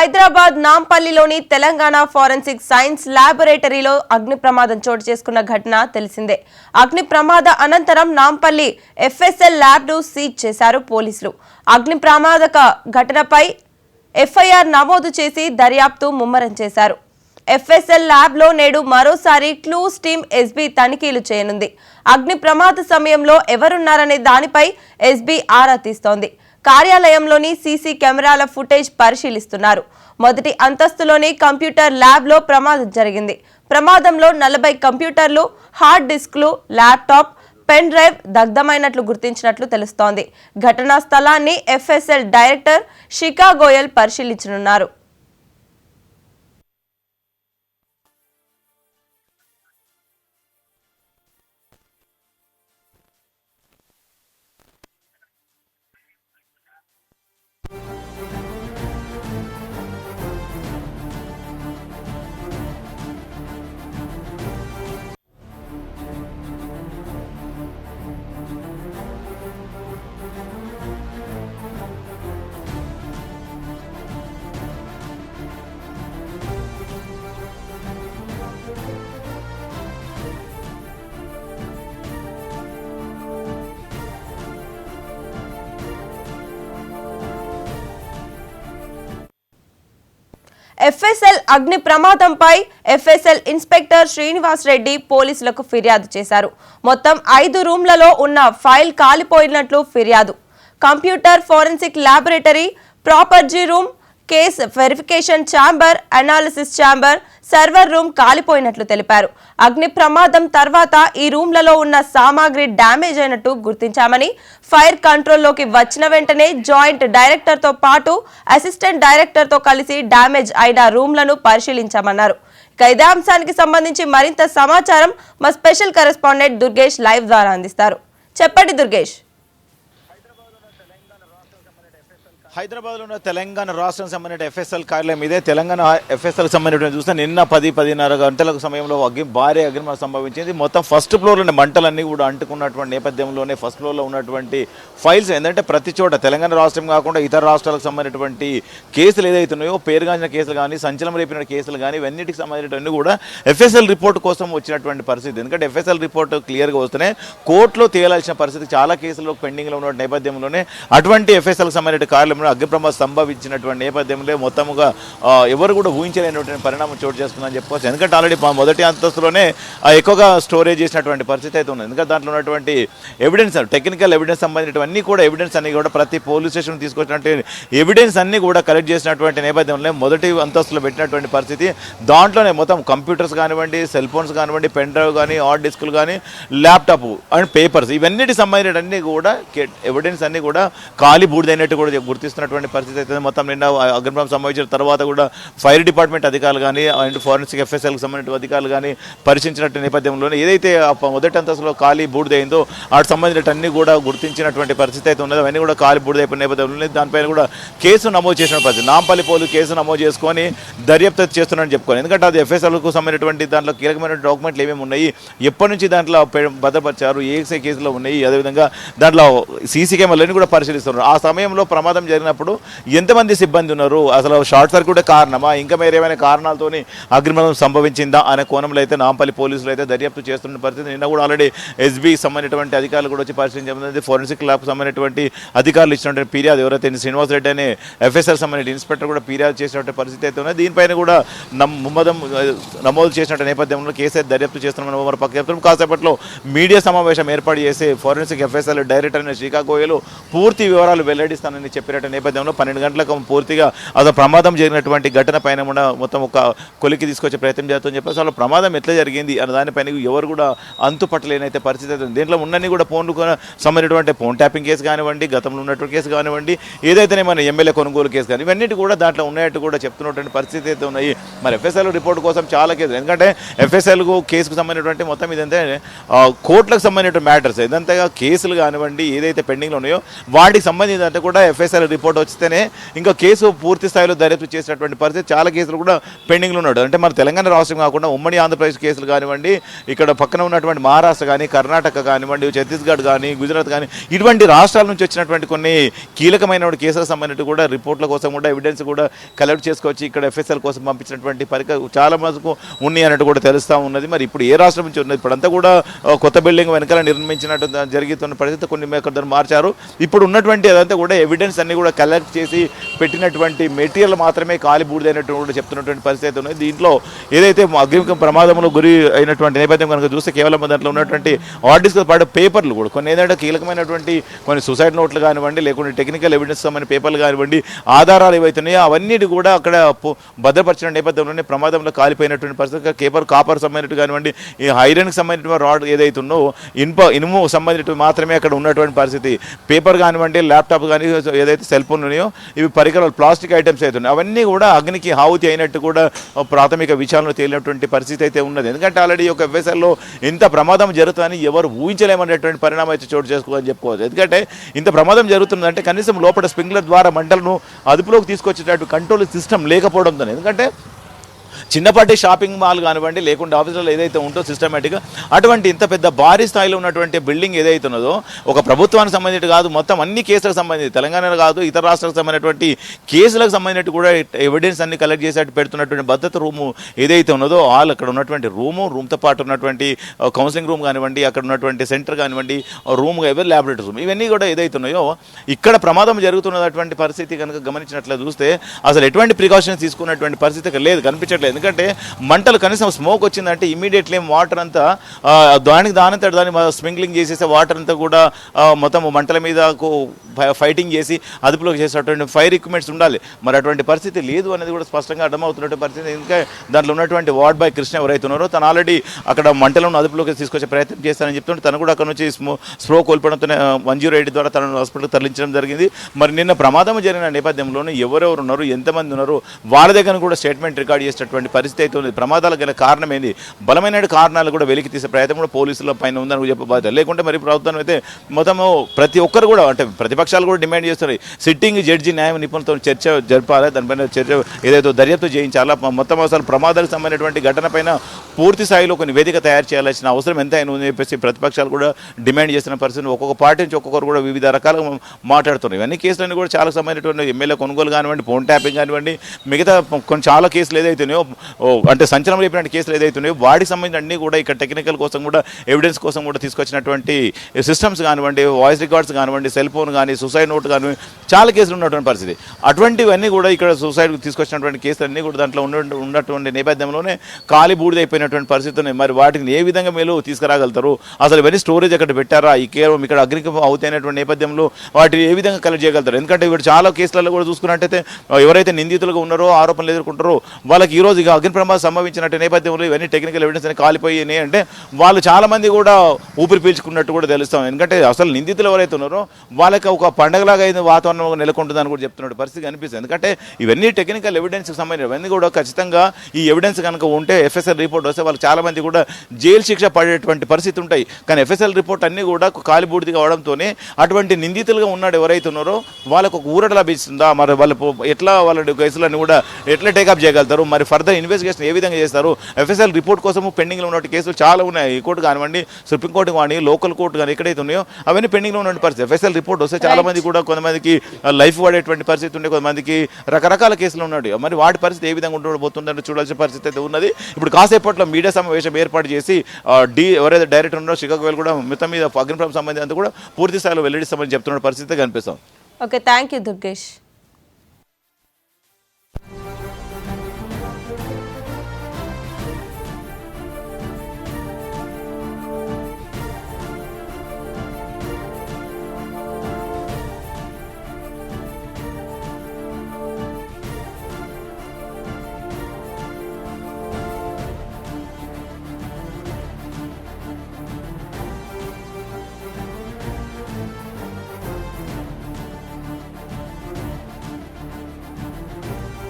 Hyderabad నాంపల్లిలోని Telangana forensic science ల్యాబొరేటరీలో అగ్ని ప్రమాదం చోటు చేసుకున్న ఘటన తెలిసిందే. అగ్ని ప్రమాద అనంతరం నాంపల్లి ఎఫ్ఎస్ఎల్ ల్యాబ్ ను సీజ్ చేశారు పోలీసులు. అగ్ని ప్రమాదక ఘటనపై ఎఫ్ఐఆర్ నమోదు చేసి దర్యాప్తు ముమ్మరం చేశారు. ఎఫ్ఎస్ఎల్ ల్యాబ్ లో నేడు మరోసారి క్లూస్ టీమ్ ఎస్బీ తనిఖీలు చేయనుంది. అగ్ని ప్రమాద సమయంలో ఎవరున్నారనే దానిపై ఎస్బీ ఆరా తీస్తోంది. కార్యాలయంలోని సీసీ కెమెరాల ఫుటేజ్ పరిశీలిస్తున్నారు. మొదటి అంతస్తులోని కంప్యూటర్ ల్యాబ్ లో ప్రమాదం జరిగింది. ప్రమాదంలో 40 కంప్యూటర్లు, హార్డ్ డిస్క్లు, ల్యాప్టాప్, పెన్ డ్రైవ్ దగ్ధమైనట్లు గుర్తించినట్లు తెలుస్తోంది. ఘటనా స్థలాన్ని ఎఫ్ఎస్ఎల్ డైరెక్టర్ శిఖా గోయల్ పరిశీలించనున్నారు. ఎఫ్ఎస్ఎల్ అగ్ని ప్రమాదంపై ఎఫ్ఎస్ఎల్ ఇన్స్పెక్టర్ శ్రీనివాస్ రెడ్డి పోలీసులకు ఫిర్యాదు చేశారు. మొత్తం 5 రూమ్లలో ఉన్న ఫైల్ కాలిపోయినట్లు ఫిర్యాదు. Computer forensic laboratory, property room, case verification chamber, analysis chamber, server room కాలిపోయినట్లు తెలిపారు. అగ్ని ప్రమాదం తర్వాత ఈ రూమ్లలో ఉన్న సామాగ్రి డ్యామేజ్ అయినట్టు గుర్తించామని, ఫైర్ కంట్రోల్లోకి వచ్చిన వెంటనే జాయింట్ డైరెక్టర్తో పాటు అసిస్టెంట్ డైరెక్టర్తో కలిసి డ్యామేజ్ అయిన రూమ్లను పరిశీలించామన్నారు. ఇదే అంశానికి సంబంధించి మరింత సమాచారం మా స్పెషల్ కరెస్పాండెంట్ దుర్గేష్ లైవ్ ద్వారా అందిస్తారు. చెప్పండి దుర్గేష్. హైదరాబాద్లో ఉన్న తెలంగాణ రాష్ట్రం సంబంధించిన ఎఫ్ఎస్ఎల్ కార్యాలయం ఇదే. తెలంగాణ ఎఫ్ఎస్ఎల్ సంబంధించిన చూస్తే నిన్న 10-10:30 గంటల సమయంలో భారీ అగ్ని సంభవించింది. మొత్తం ఫస్ట్ ఫ్లోర్లోని మంటలన్నీ కూడా అంటుకున్నటువంటి నేపథ్యంలోనే ఫస్ట్ ఫ్లోర్లో ఉన్నటువంటి ఫైల్స్ ఏంటంటే ప్రతి చోట తెలంగాణ రాష్ట్రం కాకుండా ఇతర రాష్ట్రాలకు సంబంధించినటువంటి కేసులు ఏదైతున్నాయో, పేరుగాంచిన కేసులు కానీ, సంచలనం రేపిన కేసులు కానీ, ఇవన్నిటికి సంబంధించినవన్నీ కూడా ఎఫ్ఎస్ఎల్ రిపోర్ట్ కోసం వచ్చినటువంటి పరిస్థితి. ఎందుకంటే ఎఫ్ఎస్ఎల్ రిపోర్ట్ క్లియర్గా వస్తేనే కోర్టులో తేలాల్సిన పరిస్థితి. చాలా కేసులు పెండింగ్లో ఉన్న నేపథ్యంలోనే అటువంటి ఎఫ్ఎస్ఎల్కి సంబంధించిన కార్యాలయం అగ్ని ప్రమాదం సంభవించినటువంటి నేపథ్యంలో మొత్తముగా ఎవరు కూడా ఊహించలేనటువంటి పరిణామం చోటు చేసుకుందని చెప్పుకోవచ్చు. ఎందుకంటే ఆల్రెడీ మొదటి అంతస్తులోనే ఎక్కువగా స్టోరేజ్ చేసినటువంటి పరిస్థితి అయితే ఉంది. ఎందుకంటే దాంట్లో ఉన్నటువంటి ఎవిడెన్స్, టెక్నికల్ ఎవిడెన్స్ సంబంధించినవన్నీ కూడా ఎవిడెన్స్ అన్ని కూడా ప్రతి పోలీస్ స్టేషన్ తీసుకొచ్చినటువంటి ఎవిడెన్స్ అన్ని కూడా కలెక్ట్ చేసినటువంటి నేపథ్యంలో మొదటి అంతస్తులో పెట్టినటువంటి పరిస్థితి. దాంట్లోనే మొత్తం కంప్యూటర్స్ కానివ్వండి, సెల్ ఫోన్స్ కానివ్వండి, పెన్ డ్రైవ్ కానీ, హార్డ్ డిస్కులు కానీ, ల్యాప్టాప్ అండ్ పేపర్స్ ఇవన్నిటి సంబంధించినవన్నీ కూడా ఎవిడెన్స్ అన్ని కూడా ఖాళీ బూడిదైనట్టు కూడా గుర్తిస్తున్నటువంటి పరిస్థితి అయితే మొత్తం నిన్న అగ్నిప్రమాదం సంభవించిన తర్వాత కూడా ఫైర్ డిపార్ట్మెంట్ అధికారులు కానీ అండ్ ఫోరెన్సిక్ ఎఫ్ఎస్ఎల్కి సంబంధించిన అధికారులు కానీ పరిశీలించినట్టు నేపథ్యంలోనే ఏదైతే మొదటి అంతస్తులో ఖాళీ బూడిదైందో వాటికి సంబంధించినవన్నీ కూడా గుర్తించినటువంటి పరిస్థితి అయితే ఉన్నదో అవన్నీ కూడా ఖాళీ బూడిదైపోయిన నేపథ్యంలో దానిపైన కూడా కేసు నమోదు చేసిన పరిస్థితి. నాంపల్లి పోలీసు కేసు నమోదు చేసుకొని దర్యాప్తు చేస్తున్నారని చెప్పుకోవాలి. ఎందుకంటే అది ఎఫ్ఎస్ఎల్కు సంబంధించినటువంటి దాంట్లో కీలకమైన డాక్యుమెంట్లు ఏమేమి ఉన్నాయి, ఎప్పటి నుంచి దాంట్లో భద్రపరిచారు, ఏ కేసులో ఉన్నాయి, అదేవిధంగా దాంట్లో సీసీ కెమెరాలన్నీ కూడా పరిశీలిస్తున్నారు. ఆ సమయంలో ప్రమాదం జరిగినప్పుడు ఎంతమంది సిబ్బంది ఉన్నారు, అసలు షార్ట్ సర్క్యూట్ కారణమా, ఇంకా ఏమైనా కారణాలతోని అగ్నిప్రమాదం సంభవించిందా అనే కోణంలో అయితే నాంపల్లి పోలీసులు అయితే దర్యాప్తు చేస్తున్న పరిస్థితి. నిన్న కూడా ఆల్రెడీ ఎస్బీ సంబంధించినటువంటి అధికారులు కూడా వచ్చి పరిశీలించబడింది. ఫోరెన్సిక్ ల్యాబ్ సంబంధించినటువంటి అధికారులు ఇచ్చినటువంటి ఫిర్యాదు ఎవరైతే శ్రీనివాస్ రెడ్డి అనే ఎఫ్ఎస్ఎల్ సంబంధించిన ఇన్స్పెక్టర్ కూడా ఫిర్యాదు చేసినటువంటి పరిస్థితి అయితే ఉన్నది. దీనిపైన కూడా నమోదు చేసినట్టు నేపథ్యంలో కేసు అయితే దర్యాప్తు చేస్తున్నామని మరో పక్క చెప్తున్నాం. కాసేపట్లో మీడియా సమావేశం ఏర్పాటు చేసి ఫోరెన్సిక్ ఎఫ్ఎస్ఎల్ డైరెక్టర్ అయిన శిఖా గోయల్ పూర్తి వివరాలు వెల్లడిస్తానని చెప్పినట్టు నేపథ్యంలో 12 గంటలకు పూర్తిగా అసలు ప్రమాదం జరిగినటువంటి ఘటన పైన కూడా మొత్తం ఒక కొలికి తీసుకొచ్చే ప్రయత్నం చేస్తామని చెప్పేసి అసలు ప్రమాదం ఎట్లా జరిగింది అన్న దానిపైన ఎవరు కూడా అంతుపట్టలేనైతే పరిస్థితి అయితే దీంట్లో ఉన్నన్ని కూడా ఫోన్లు సంబంధించినటువంటి ఫోన్ ట్యాపింగ్ కేసు కానివ్వండి, గతంలో ఉన్నటువంటి కేసు కానివ్వండి, ఏదైతే మన ఎమ్మెల్యే కొనుగోలు కేసు కానీ ఇవన్నిటి కూడా దాంట్లో ఉన్నట్టు కూడా చెప్తున్నటువంటి పరిస్థితి అయితే ఉన్నాయి. మరి ఎఫ్ఎస్ఎల్ రిపోర్ట్ కోసం చాలా కేసులు, ఎందుకంటే ఎఫ్ఎస్ఎల్కు కేసుకు సంబంధించినటువంటి మొత్తం ఇదంతా కోర్టులకు సంబంధించిన మ్యాటర్స్, ఇదంతా కేసులు కానివ్వండి ఏదైతే పెండింగ్లో ఉన్నాయో వాటికి సంబంధించినంత కూడా ఎఫ్ఎస్ఎల్ రిపోర్ట్ వస్తేనే ఇంకా కేసు పూర్తి స్థాయిలో దర్యాప్తు చేసినటువంటి పరిస్థితి. చాలా కేసులు కూడా పెండింగ్లో ఉన్నాడు. అంటే మన తెలంగాణ రాష్ట్రం కాకుండా ఉమ్మడి ఆంధ్రప్రదేశ్ కేసులు కానివ్వండి, ఇక్కడ పక్కన ఉన్నటువంటి మహారాష్ట్ర కానీ, కర్ణాటక కానివ్వండి, ఛత్తీస్గఢ్ కానీ, గుజరాత్ కానీ, ఇటువంటి రాష్ట్రాల నుంచి వచ్చినటువంటి కొన్ని కీలకమైన కేసులకు సంబంధించి కూడా రిపోర్ట్ల కోసం కూడా ఎవిడెన్స్ కూడా కలెక్ట్ చేసుకోవచ్చు. ఇక్కడ ఎఫ్ఎస్ఎల్ కోసం పంపించినటువంటి చాలా మటుకు ఉన్నాయి అన్నట్టు కూడా తెలుస్తూ ఉన్నది. మరి ఇప్పుడు ఏ రాష్ట్రం నుంచి ఉన్నది? ఇప్పుడంతా కూడా కొత్త బిల్డింగ్ వెనకాల నిర్మించినట్టు జరుగుతున్న పరిస్థితి. కొన్ని మార్చారు. ఇప్పుడు ఉన్నటువంటి అదంతా కూడా ఎవిడెన్స్ అన్ని కూడా కలెక్ట్ చేసి పెట్టినటువంటి మెటీరియల్ మాత్రమే కాలి బూడిదైనట్టు కూడా చెప్తున్నటువంటి పరిస్థితి ఉన్నది. దీంట్లో ఏదైతే అగ్ని ప్రమాదంలో గురి అయినటువంటి నేపథ్యం కనుక చూస్తే కేవలం దాంట్లో ఉన్నటువంటి ఆర్డర్స్తో పాటు పేపర్లు కూడా కొన్ని ఏదైతే కీలకమైనటువంటి కొన్ని సూసైడ్ నోట్లు కానివ్వండి, లేకుంటే టెక్నికల్ ఎవిడెన్స్ సంబంధించిన పేపర్లు కానివ్వండి, ఆధారాలు ఏవైతున్నాయో అవన్నీ కూడా అక్కడ భద్రపరిచిన నేపథ్యంలోనే ప్రమాదంలో కాలిపోయినటువంటి పరిస్థితి. కాపర్ సంబంధించి కానివ్వండి, ఈ ఐరన్కి సంబంధించిన రాడ్ ఏదైతే ఉన్నో ఇనుము సంబంధించి మాత్రమే అక్కడ ఉన్నటువంటి పరిస్థితి. పేపర్ కానివ్వండి, ల్యాప్టాప్ కానీ, ఏదైతే సెల్ ఫోన్ ఉన్నాయో ఇవి పరికరాలు, ప్లాస్టిక్ ఐటమ్స్ అయితే ఉన్నాయి, అవన్నీ కూడా అగ్నికి ఆహుతి అయినట్టు కూడా ప్రాథమిక విచారణలో తేలినటువంటి పరిస్థితి అయితే ఉన్నది. ఎందుకంటే ఆల్రెడీ ఒక ఎఫ్ఎస్ఎల్లో ఇంత ప్రమాదం జరుగుతుందని ఎవరు ఊహించలేమనేటువంటి పరిణామం అయితే చోటు చేసుకోవాలని చెప్పుకోవచ్చు. ఎందుకంటే ఇంత ప్రమాదం జరుగుతుందంటే కనీసం లోపల స్ప్రింక్లర్ ద్వారా మంటలను అదుపులోకి తీసుకొచ్చేటట్టు కంట్రోల్ సిస్టమ్ లేకపోవడంతో. ఎందుకంటే చిన్నపాటి షాపింగ్ మాల్ కానివ్వండి, లేకుంటే ఆఫీసులో ఏదైతే ఉంటో సిస్టమేటిక్గా అటువంటి ఇంత పెద్ద భారీ స్థాయిలో ఉన్నటువంటి బిల్డింగ్ ఏదైతే ఉన్నదో ఒక ప్రభుత్వానికి సంబంధించి కాదు, మొత్తం అన్ని కేసులకు సంబంధించి తెలంగాణలో కాదు ఇతర రాష్ట్రాలకు సంబంధించినటువంటి కేసులకు సంబంధించినట్టు కూడా ఎవిడెన్స్ అన్ని కలెక్ట్ చేసేట్టు పెడుతున్నటువంటి భద్రత రూము ఏదైతే ఉన్నదో అక్కడ ఉన్నటువంటి రూమ్తో పాటు ఉన్నటువంటి కౌన్సిలింగ్ రూమ్ కానివ్వండి, అక్కడ ఉన్నటువంటి సెంటర్ కానివ్వండి, రూమ్ ఎవరి ల్యాబొరేటరీ రూమ్, ఇవన్నీ కూడా ఏదైతే ఉన్నాయో ఇక్కడ ప్రమాదం జరుగుతున్నటువంటి పరిస్థితి కనుక గమనించినట్లు చూస్తే అసలు ఎటువంటి ప్రికాషన్స్ తీసుకున్నటువంటి పరిస్థితి ఇక్కడ లేదు, కనిపించట్లేదు. ఎందుకంటే మంటలు కనీసం స్మోక్ వచ్చిందంటే ఇమీడియట్లీ వాటర్ అంతా దానంతట దాన్ని స్ప్రింక్లింగ్ చేసేసే వాటర్ అంతా కూడా మొత్తం మంటల మీద ఫైటింగ్ చేసి అదుపులోకి చేసేటువంటి ఫైర్ ఎక్విప్మెంట్స్ ఉండాలి. మరి అటువంటి పరిస్థితి లేదు అనేది కూడా స్పష్టంగా అర్థమవుతున్నటువంటి పరిస్థితి. ఇంకా దాంట్లో ఉన్నటువంటి వార్డ్ బాయ్ కృష్ణ ఎవరైతే ఉన్నారో తను ఆల్రెడీ అక్కడ మంటలను అదుపులోకి తీసుకొచ్చే ప్రయత్నం చేస్తానని చెప్తుంటే తను కూడా అక్కడ నుంచి స్ప్రో కోల్పోవడంతో 108 ద్వారా తనను హాస్పిటల్కి తరలించడం జరిగింది. మరి నిన్న ప్రమాదం జరిగిన నేపథ్యంలోనే ఎవరెవరు ఉన్నారు, ఎంతమంది ఉన్నారు, వాళ్ళ దగ్గర కూడా స్టేట్మెంట్ రికార్డ్ చేసేటటువంటి పరిస్థితి అయితే ఉంది. ప్రమాదాలకు గల కారణం ఏంది, బలమైన కారణాలు కూడా వెలికి తీసే ప్రయత్నం కూడా పోలీసుల పైన ఉందని చెప్పబోతారు. లేకుంటే మరి ప్రభుత్వం అయితే మొత్తము ప్రతి ఒక్కరు కూడా అంటే ప్రతిపక్షాలు కూడా డిమాండ్ చేస్తున్నాయి, సిట్టింగ్ జడ్జి న్యాయ నిపుణులతో చర్చ జరపాలి, దానిపైన చర్చ ఏదైతే దర్యాప్తు చేయించాలా, మొత్తం అసలు ప్రమాదాలకు సంబంధించినటువంటి ఘటన పైన పూర్తి స్థాయిలో ఒక నివేదిక తయారు చేయాల్సిన అవసరం ఎంతైనా ఉందని చెప్పేసి ప్రతిపక్షాలు కూడా డిమాండ్ చేస్తున్న పరిస్థితి. ఒక్కొక్క పార్టీ నుంచి ఒక్కొక్కరు కూడా వివిధ రకాలుగా మాట్లాడుతున్నారు. ఇవన్నీ కేసులన్నీ కూడా చాలా సంబంధించినటువంటి ఎమ్మెల్యే కొనుగోలు కానివ్వండి, ఫోన్ ట్యాపింగ్ కానివ్వండి, మిగతా కొన్ని చాలా కేసులు ఏదైతున్నాయో అంటే సంచలనం రేపినటువంటి కేసులు ఏదైతున్నాయో వాటికి సంబంధించిన అన్నీ కూడా ఇక్కడ టెక్నికల్ కోసం కూడా ఎవిడెన్స్ కోసం కూడా తీసుకొచ్చినటువంటి సిస్టమ్స్ కానివ్వండి, వాయిస్ రికార్డ్స్ కానివ్వండి, సెల్ ఫోన్ కానీ, సూసైడ్ నోట్ కానివ్వండి, చాలా కేసులు ఉన్నటువంటి పరిస్థితి. అటువంటివన్నీ కూడా ఇక్కడ సూసైడ్ తీసుకొచ్చినటువంటి కేసులన్నీ కూడా దాంట్లో ఉన్నటువంటి నేపథ్యంలోనే కాలి బూడిదైపోయినటువంటి పరిస్థితి ఉన్నాయి. మరి వాటిని ఏ విధంగా మీరు తీసుకురాగలుగుతారు, అసలు ఇవన్నీ స్టోరేజ్ అక్కడ పెట్టారా, ఈ కేవలం ఇక్కడ అగ్నికి అవుతాయినటువంటి నేపథ్యంలో వాటిని ఏ విధంగా కలెక్ట్ చేయగలుగుతారు? ఎందుకంటే ఇప్పుడు చాలా కేసులలో కూడా చూసుకున్నట్టయితే ఎవరైతే నిందితులుగా ఉన్నారో, ఆరోపణలు ఎదుర్కొంటారో వాళ్ళకి ఈరోజు ఇక అగ్ని ప్రమాదం సంభవించినట్టు నేపథ్యంలో ఇవన్నీ టెక్నికల్ ఎవిడెన్స్ అని కాలిపోయినాయి అంటే వాళ్ళు చాలామంది కూడా ఊపిరి పీల్చుకున్నట్టు కూడా తెలుస్తాం. ఎందుకంటే అసలు నిందితులు ఎవరైతే ఉన్నారో వాళ్ళకి ఒక పండగలాగా అయిన వాతావరణం నెలకొంటుందని కూడా చెప్తున్నట్టు పరిస్థితి కనిపిస్తుంది. ఎందుకంటే ఇవన్నీ టెక్నికల్ ఎవిడెన్స్కి సంబంధించిన ఇవన్నీ కూడా ఖచ్చితంగా ఈ ఎవిడెన్స్ కనుక ఉంటే ఎఫ్ఎస్ఎల్ రిపోర్ట్ వస్తే వాళ్ళు చాలామంది కూడా జైలు శిక్ష పడేటువంటి పరిస్థితి ఉంటాయి. కానీ ఎఫ్ఎస్ఎల్ రిపోర్ట్ అన్నీ కూడా కాలిబూడిది కావడంతోనే అటువంటి నిందితులుగా ఉన్నాడు ఎవరైతే ఉన్నారో వాళ్ళకు ఒక ఊరట లభిస్తుందా, మరి వాళ్ళు ఎట్లా వాళ్ళ కేసులన్నీ కూడా ఎట్లా టేకప్ చేయగలుగుతారు, మరి ఫర్దర్ ఇన్వెస్టిగేషన్ ఏ విధంగా చేస్తారు? ఎఫ్ఎస్ఎల్ రిపోర్ట్ కోసము పెండింగ్లో ఉన్న కేసులు చాలా ఉన్నాయి. ఈ కోర్టు కానివ్వండి, సుప్రీంకోర్టు కానీ, లోకల్ కోర్టు కానీ ఎక్కడైతే ఉన్నాయో అవన్నీ పెండింగ్లో ఉన్న పరిస్థితి. ఎఫ్ఎస్ఎల్ రిపోర్ట్ వస్తే చాలా మంది కూడా కొంతమందికి లైఫ్ పడేటువంటి పరిస్థితి ఉండే, కొంతమందికి రకరకాల కేసులు ఉన్నాయి. మరి వాటి పరిస్థితి ఏ విధంగా ఉండబోతుందని చూడాల్సిన పరిస్థితి అయితే ఉన్నది. ఇప్పుడు కాసేపట్లో మీడియా సమావేశం ఏర్పాటు చేసి ఎవరైతే డైరెక్టర్ ఉన్నారో శ్రీకాకుళం కూడా మొత్తం మీద అగ్నిప్రమాదం సంబంధించి అంతా కూడా పూర్తి స్థాయిలో వెల్లడిస్తామని చెప్తున్న పరిస్థితి కనిపిస్తాం. Okay, thank you Durgesh.